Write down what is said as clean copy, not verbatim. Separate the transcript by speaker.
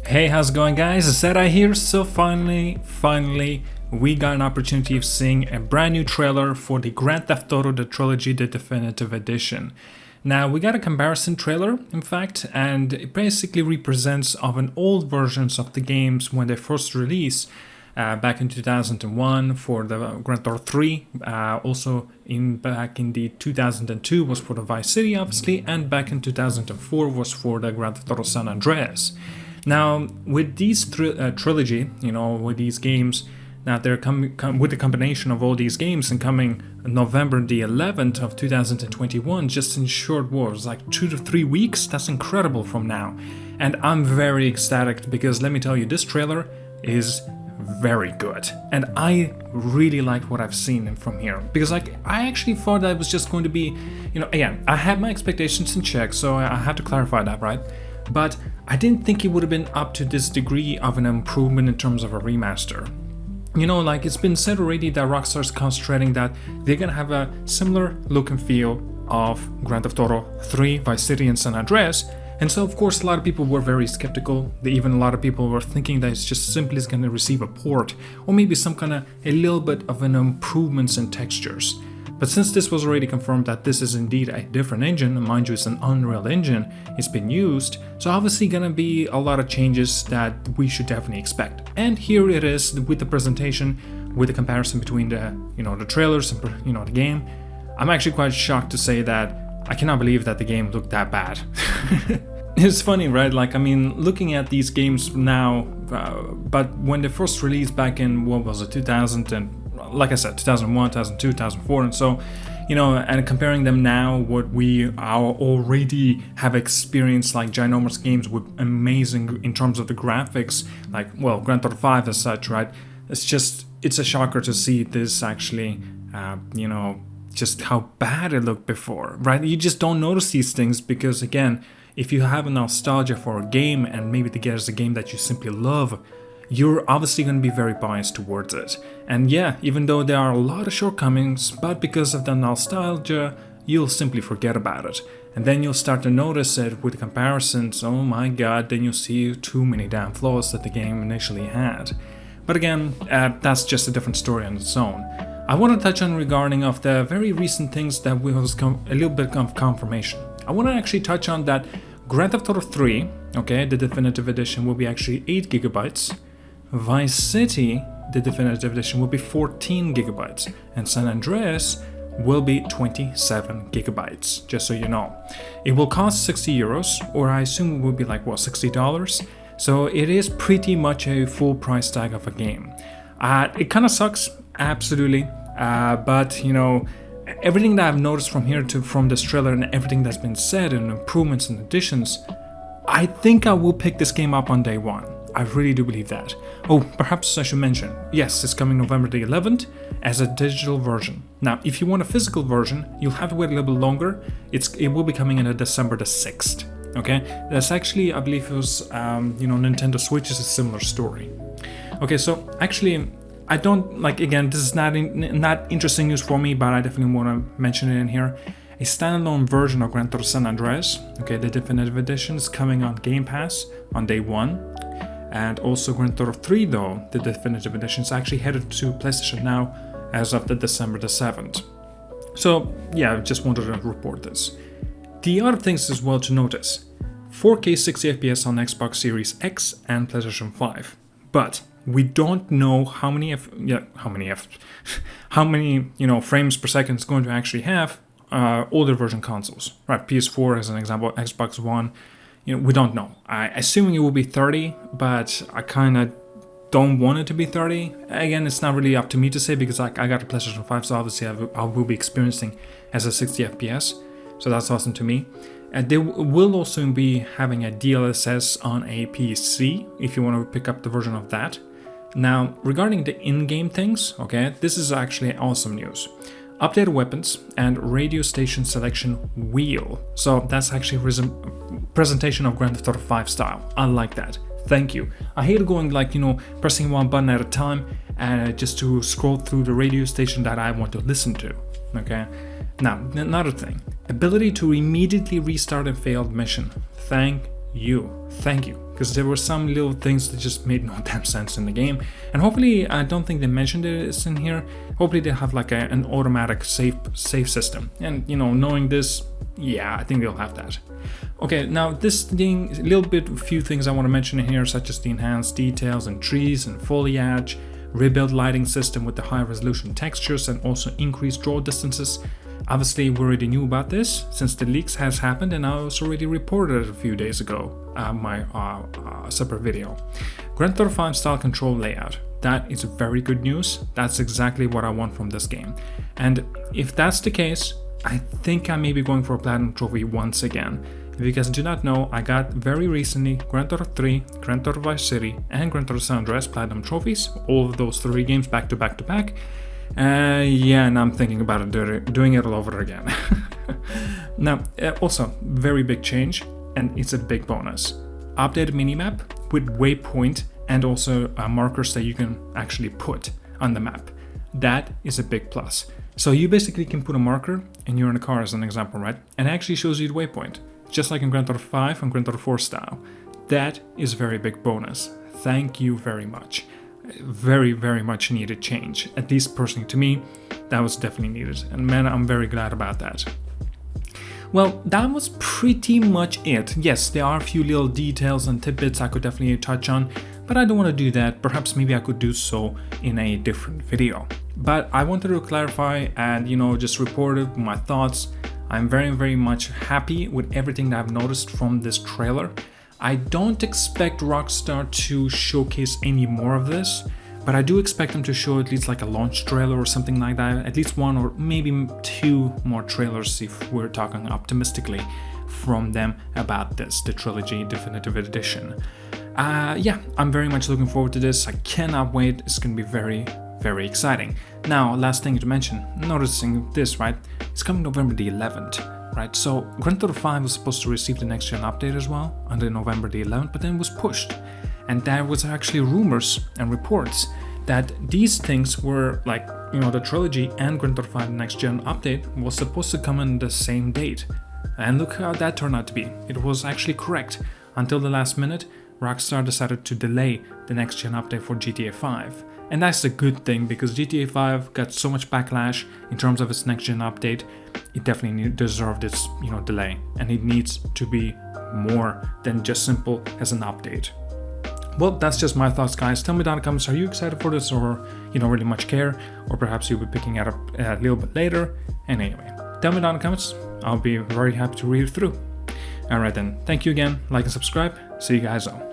Speaker 1: Hey, how's it going, guys? ZDEyE here. So finally, we got an opportunity of seeing a brand new trailer for the Grand Theft Auto the Trilogy the Definitive Edition. Now, we got a comparison trailer, in fact, and it basically represents of an old versions of the games when they first released back in 2001 for the Grand Theft Auto 3, also back in the 2002 was for the Vice City, obviously, and back in 2004 was for the Grand Theft Auto San Andreas. Now, with these trilogy, with these games, now they're with the combination of all these games and coming November the 11th of 2021, just in short words, like 2 to 3 weeks. That's incredible from now. And I'm very ecstatic because let me tell you, this trailer is very good. And I really liked what I've seen from here. Because I actually thought that it was just going to be, again, I had my expectations in check, so I have to clarify that, right? But I didn't think it would have been up to this degree of an improvement in terms of a remaster. It's been said already that Rockstar's concentrating that they're gonna have a similar look and feel of Grand Theft Auto 3, Vice City, and San Andreas. And so, of course, a lot of people were very skeptical. Even a lot of people were thinking that it's just simply going to receive a port, or maybe some kind of a little bit of an improvements in textures. But since this was already confirmed that this is indeed a different engine, and mind you, it's an Unreal Engine, it's been used, so obviously gonna be a lot of changes that we should definitely expect. And here it is with the presentation, with the comparison between the trailers and the game. I'm actually quite shocked to say that I cannot believe that the game looked that bad. It's funny, right? Looking at these games now, but when they first released back in, 2000 and like I said, 2001, 2002, 2004, and so, and comparing them now, what we already have experienced, like ginormous games with amazing in terms of the graphics, Grand Theft Auto 5 as such, right? It's a shocker to see this actually, just how bad it looked before, right? You just don't notice these things because, again, if you have a nostalgia for a game and maybe there's a game that you simply love, you're obviously going to be very biased towards it. And yeah, even though there are a lot of shortcomings, but because of the nostalgia, you'll simply forget about it. And then you'll start to notice it with comparisons, oh my god, then you'll see too many damn flaws that the game initially had. But again, that's just a different story on its own. I want to touch on regarding of the very recent things that was a little bit of confirmation. I want to actually touch on that Grand Theft Auto 3, okay, the Definitive Edition will be actually 8 gigabytes. Vice City, the Definitive Edition, will be 14 gigabytes, and San Andreas will be 27 gigabytes, just so you know. It will cost 60 euros, or I assume it will be $60. So it is pretty much a full price tag of a game. It kind of sucks, absolutely, but everything that I've noticed from this trailer and everything that's been said and improvements and additions, I think I will pick this game up on day one. I really do believe that. Oh, perhaps I should mention, yes, it's coming November the 11th as a digital version. Now, if you want a physical version, you'll have to wait a little bit longer. It will be coming in December the 6th. Okay, that's actually, I believe it was, Nintendo Switch is a similar story. Okay, so actually, I don't again. This is not interesting news for me, but I definitely want to mention it in here. A standalone version of Grand Theft Auto San Andreas, okay, the Definitive Edition, is coming on Game Pass on day one. And also Grand Theft Auto 3, though, the Definitive Edition, is actually headed to PlayStation Now as of the December the 7th. So, yeah, I just wanted to report this. The other things as well to notice, 4K 60 FPS on Xbox Series X and PlayStation 5. But we don't know how many frames per second it's going to actually have older version consoles, right? PS4 as an example, Xbox One. We don't know. I assuming it will be 30, but I kind of don't want it to be 30. Again, it's not really up to me to say because I got a PlayStation 5, so obviously I will be experiencing as a 60 FPS. So that's awesome to me. And they will also be having a DLSS on a PC if you want to pick up the version of that. Now, regarding the in-game things, okay, this is actually awesome news. Updated weapons and radio station selection wheel. So that's actually presentation of Grand Theft Auto 5 style. I like that. Thank you. I hate going pressing one button at a time and just to scroll through the radio station that I want to listen to. Okay. Now, another thing. Ability to immediately restart a failed mission. Thank you. because there were some little things that just made no damn sense in the game. And hopefully, I don't think they mentioned this in here. Hopefully they have like an automatic save system. And knowing this, yeah, I think they'll have that. Okay, now this thing, few things I want to mention here, such as the enhanced details and trees and foliage, rebuilt lighting system with the high resolution textures, and also increased draw distances. Obviously, we already knew about this since the leaks has happened, and I was already reported it a few days ago, my separate video. Grand Theft Auto 5 style control layout. That is very good news. That's exactly what I want from this game. And if that's the case, I think I may be going for a Platinum Trophy once again. If you guys do not know, I got very recently Grand Theft Auto 3, Grand Theft Auto Vice City, and Grand Theft Auto San Andreas Platinum Trophies. All of those 3 games back to back to back. Yeah, and I'm thinking about it, doing it all over again. Now, also, very big change, and it's a big bonus. Updated minimap with waypoint and also markers that you can actually put on the map. That is a big plus. So you basically can put a marker, and you're in a car as an example, right? And it actually shows you the waypoint, just like in Grand Theft Auto 5 and Grand Theft Auto 4 style. That is a very big bonus. Thank you very much. Very, very much needed change. At least personally to me, that was definitely needed. And man, I'm very glad about that. Well, that was pretty much it. Yes, there are a few little details and tidbits I could definitely touch on, but I don't want to do that. Perhaps maybe I could do so in a different video. But I wanted to clarify and, just report my thoughts. I'm very, very much happy with everything that I've noticed from this trailer. I don't expect Rockstar to showcase any more of this, but I do expect them to show at least like a launch trailer or something like that, at least 1 or maybe 2 more trailers if we're talking optimistically from them about this, the Trilogy Definitive Edition. Yeah, I'm very much looking forward to this. I cannot wait. It's going to be very, very exciting. Now, last thing to mention, noticing this, right? It's coming November the 11th. Right, so Grand Theft Auto 5 was supposed to receive the next gen update as well on the November the 11th, but then it was pushed. And there was actually rumors and reports that these things were like, the Trilogy and Grand Theft Auto 5 next gen update was supposed to come on the same date. And look how that turned out to be. It was actually correct. Until the last minute, Rockstar decided to delay the next gen update for GTA 5. And that's a good thing because GTA 5 got so much backlash in terms of its next gen update. It definitely deserved its delay, and it needs to be more than just simple as an update. Well, that's just my thoughts, guys. Tell me down in the comments, are you excited for this, or you don't really much care, or perhaps you'll be picking it up a little bit later. And anyway, tell me down in the comments. I'll be very happy to read it through. Alright then, thank you again, like and subscribe. See you guys all.